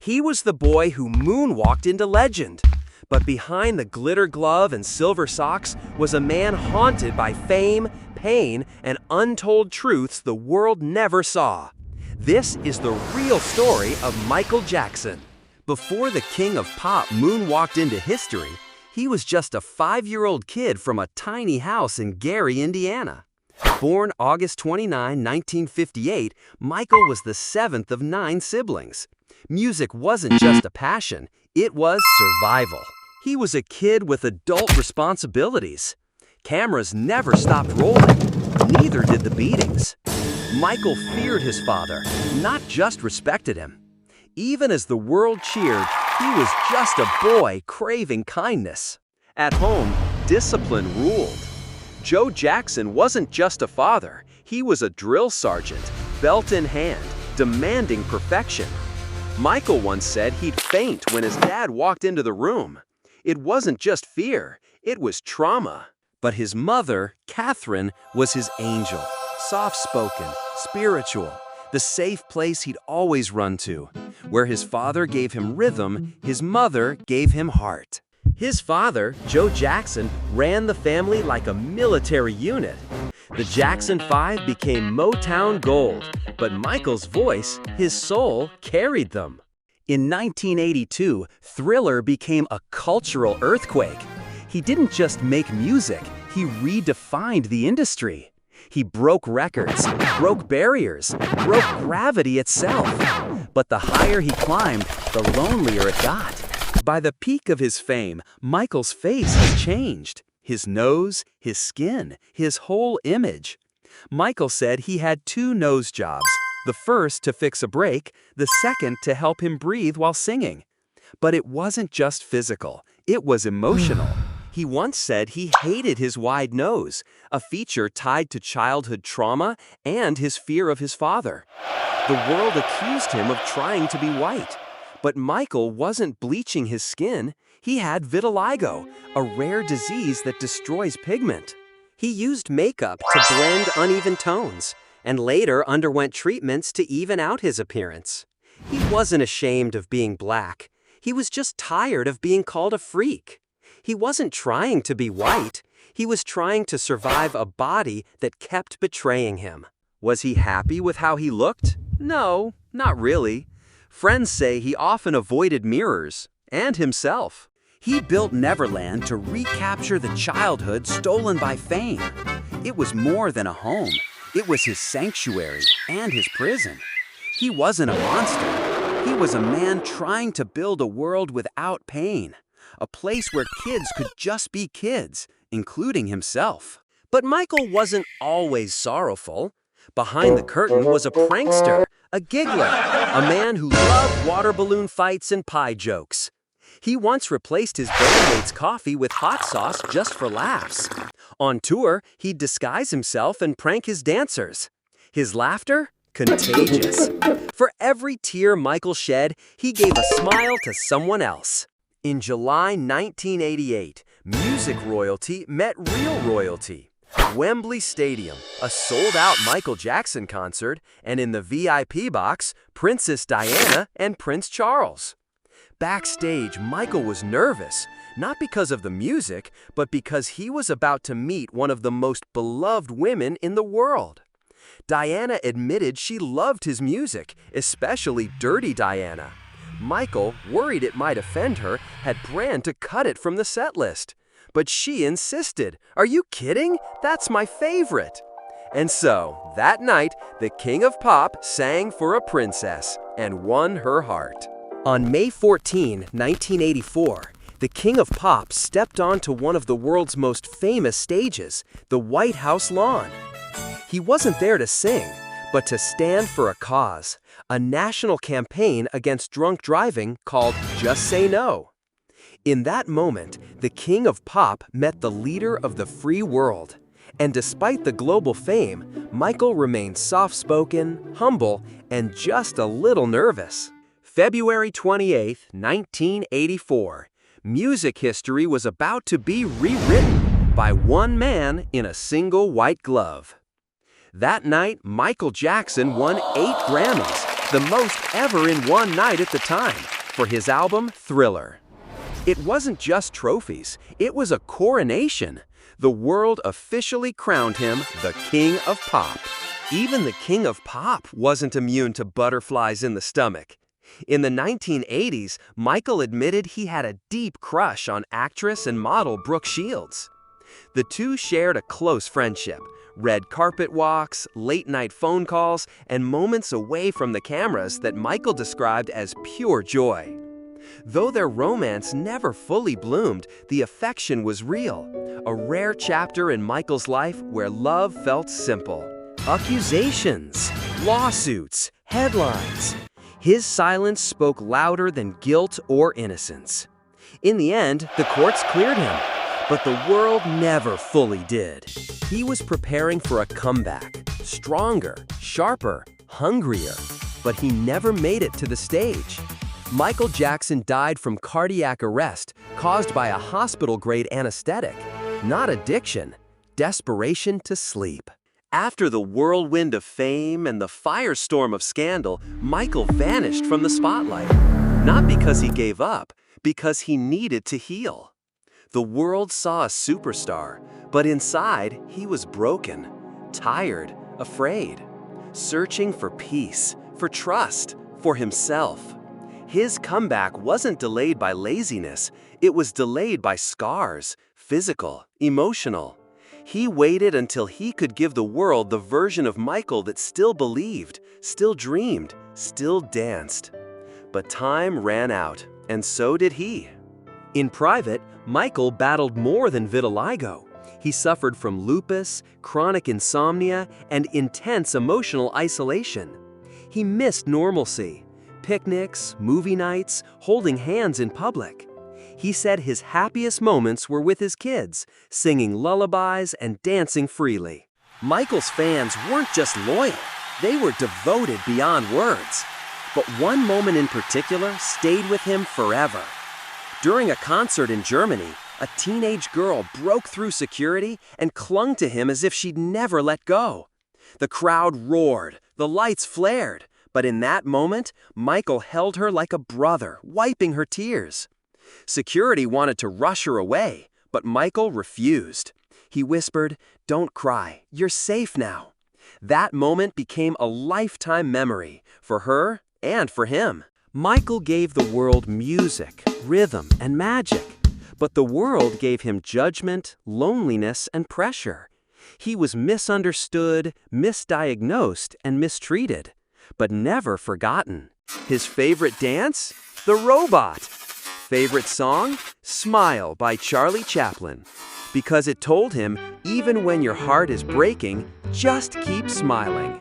He was the boy who moonwalked into legend. But behind the glitter glove and silver socks was a man haunted by fame, pain, and untold truths the world never saw. This is the real story of Michael Jackson. Before the king of pop moonwalked into history, he was just a 5-year-old kid from a tiny house in Gary, Indiana. Born August 29, 1958, Michael was the 7th of 9 siblings. Music wasn't just a passion, it was survival. He was a kid with adult responsibilities. Cameras never stopped rolling, neither did the beatings. Michael feared his father, not just respected him. Even as the world cheered, he was just a boy craving kindness. At home, discipline ruled. Joe Jackson wasn't just a father, he was a drill sergeant, belt in hand, demanding perfection. Michael once said he'd faint when his dad walked into the room. It wasn't just fear, it was trauma. But his mother, Catherine, was his angel, soft-spoken, spiritual, the safe place he'd always run to. Where his father gave him rhythm, his mother gave him heart. His father, Joe Jackson, ran the family like a military unit. The Jackson 5 became Motown gold, but Michael's voice, his soul, carried them. In 1982, Thriller became a cultural earthquake. He didn't just make music, he redefined the industry. He broke records, broke barriers, broke gravity itself. But the higher he climbed, the lonelier it got. By the peak of his fame, Michael's face had changed. His nose, his skin, his whole image. Michael said he had 2 nose jobs, the first to fix a break, the second to help him breathe while singing. But it wasn't just physical, it was emotional. He once said he hated his wide nose, a feature tied to childhood trauma and his fear of his father. The world accused him of trying to be white. But Michael wasn't bleaching his skin, he had vitiligo, a rare disease that destroys pigment. He used makeup to blend uneven tones, and later underwent treatments to even out his appearance. He wasn't ashamed of being black, he was just tired of being called a freak. He wasn't trying to be white, he was trying to survive a body that kept betraying him. Was he happy with how he looked? No, not really. Friends say he often avoided mirrors, and himself. He built Neverland to recapture the childhood stolen by fame. It was more than a home. It was his sanctuary and his prison. He wasn't a monster. He was a man trying to build a world without pain. A place where kids could just be kids, including himself. But Michael wasn't always sorrowful. Behind the curtain was a prankster, a giggler, a man who loved water balloon fights and pie jokes. He once replaced his bandmate's coffee with hot sauce just for laughs. On tour, he'd disguise himself and prank his dancers. His laughter? Contagious. For every tear Michael shed, he gave a smile to someone else. In July 1988, music royalty met real royalty. Wembley Stadium, a sold-out Michael Jackson concert, and in the VIP box, Princess Diana and Prince Charles. Backstage, Michael was nervous, not because of the music, but because he was about to meet one of the most beloved women in the world. Diana admitted she loved his music, especially Dirty Diana. Michael, worried it might offend her, had planned to cut it from the set list. But she insisted. Are you kidding? That's my favorite. And so, that night, the king of pop sang for a princess and won her heart. On May 14, 1984, the king of pop stepped onto one of the world's most famous stages, the White House lawn. He wasn't there to sing, but to stand for a cause, a national campaign against drunk driving called Just Say No. In that moment, the king of pop met the leader of the free world. And despite the global fame, Michael remained soft-spoken, humble, and just a little nervous. February 28, 1984. Music history was about to be rewritten by one man in a single white glove. That night, Michael Jackson won 8 Grammys, the most ever in one night at the time. for his album Thriller. It wasn't just trophies, it was a coronation. The world officially crowned him the King of Pop. Even the King of Pop wasn't immune to butterflies in the stomach. In the 1980s, Michael admitted he had a deep crush on actress and model Brooke Shields. The two shared a close friendship, red carpet walks, late-night phone calls, and moments away from the cameras that Michael described as pure joy. Though their romance never fully bloomed, the affection was real, a rare chapter in Michael's life where love felt simple. Accusations, lawsuits, headlines. His silence spoke louder than guilt or innocence. In the end, the courts cleared him, but the world never fully did. He was preparing for a comeback, stronger, sharper, hungrier, but he never made it to the stage. Michael Jackson died from cardiac arrest caused by a hospital-grade anesthetic, not addiction, desperation to sleep. After the whirlwind of fame and the firestorm of scandal, Michael vanished from the spotlight. Not because he gave up, because he needed to heal. The world saw a superstar, but inside he was broken, tired, afraid, searching for peace, for trust, for himself. His comeback wasn't delayed by laziness, it was delayed by scars, physical, emotional. He waited until he could give the world the version of Michael that still believed, still dreamed, still danced. But time ran out, and so did he. In private, Michael battled more than vitiligo. He suffered from lupus, chronic insomnia, and intense emotional isolation. He missed normalcy. Picnics, movie nights, holding hands in public. He said his happiest moments were with his kids, singing lullabies and dancing freely. Michael's fans weren't just loyal, they were devoted beyond words. But one moment in particular stayed with him forever. During a concert in Germany, a teenage girl broke through security and clung to him as if she'd never let go. The crowd roared, the lights flared. But in that moment, Michael held her like a brother, wiping her tears. Security wanted to rush her away, but Michael refused. He whispered, "Don't cry, you're safe now." That moment became a lifetime memory for her and for him. Michael gave the world music, rhythm, and magic, but the world gave him judgment, loneliness, and pressure. He was misunderstood, misdiagnosed, and mistreated, but never forgotten. His favorite dance? The Robot. Favorite song? Smile by Charlie Chaplin. Because it told him, even when your heart is breaking, just keep smiling.